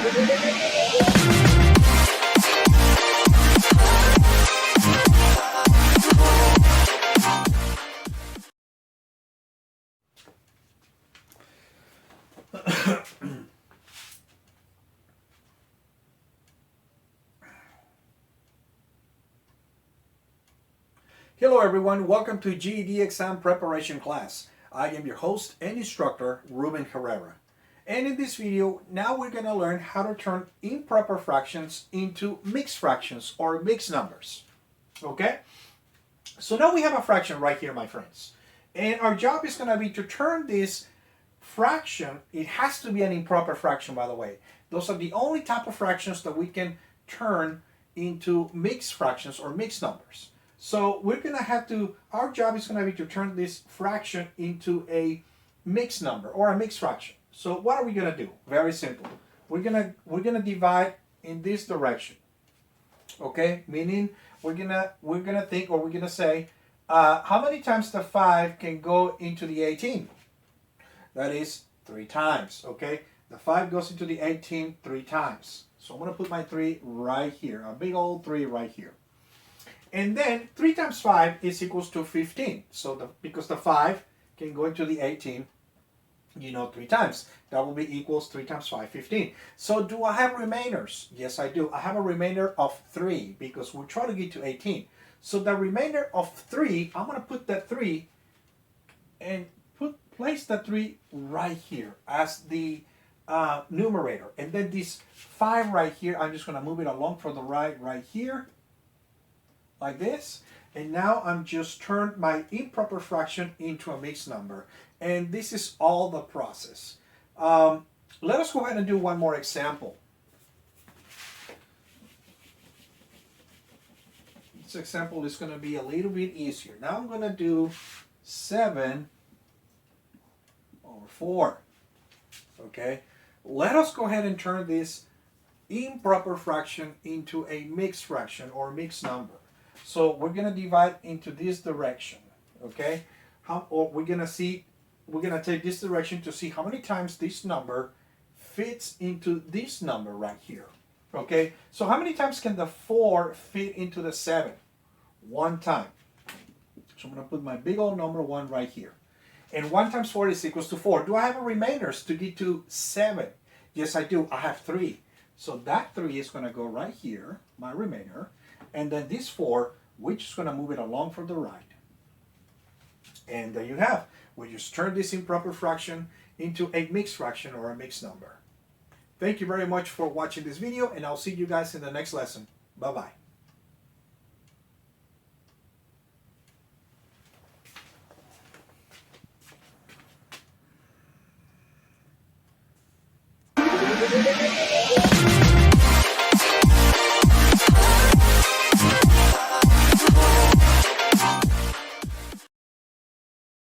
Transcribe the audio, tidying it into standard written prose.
Hello everyone, welcome to GED exam preparation class. I am your host and instructor, Ruben Herrera. And in this video, now we're going to learn how to turn improper fractions into mixed fractions or mixed numbers. Okay? So now we have a fraction right here, my friends. And our job is going to be to turn this fraction, it has to be an improper fraction, by the way. Those are the only type of fractions that we can turn into mixed fractions or mixed numbers. So we're going to have to, our job is going to be to turn this fraction into a mixed number or a mixed fraction. So what are we going to do? Very simple. We're going to divide in this direction. Okay? Meaning we're going to think, or we're going to say, how many times the 5 can go into the 18? That is 3 times. Okay? The 5 goes into the 18 3 times. So I'm going to put my 3 right here. A big old 3 right here. And then 3 times 5 is equals to 15. So because the 5 can go into the 18, 3 times. That will be equals 3 times 5, 15. So do I have remainders? Yes, I do. I have a remainder of 3 because we're trying to get to 18. So the remainder of 3, I'm going to put that 3 and place that 3 right here as the numerator. And then this 5 right here, I'm just going to move it along for the right here. Like this, and now I'm just turned my improper fraction into a mixed number, and this is all the process. Let us go ahead and do one more example. This example is going to be a little bit easier. Now I'm going to do 7 over 4. Okay, let us go ahead and turn this improper fraction into a mixed fraction or mixed number. So we're going to divide into this direction, okay? We're going to take this direction to see how many times this number fits into this number right here, okay? So how many times can the 4 fit into the 7? 1 time. So I'm going to put my big old number 1 right here. And 1 times 4 is equals to 4. Do I have a remainders to get to 7? Yes, I do. I have 3. So that 3 is going to go right here, my remainder. And then this 4, we're just going to move it along for the right. And there you have. We just turned this improper fraction into a mixed fraction or a mixed number. Thank you very much for watching this video, and I'll see you guys in the next lesson. Bye-bye.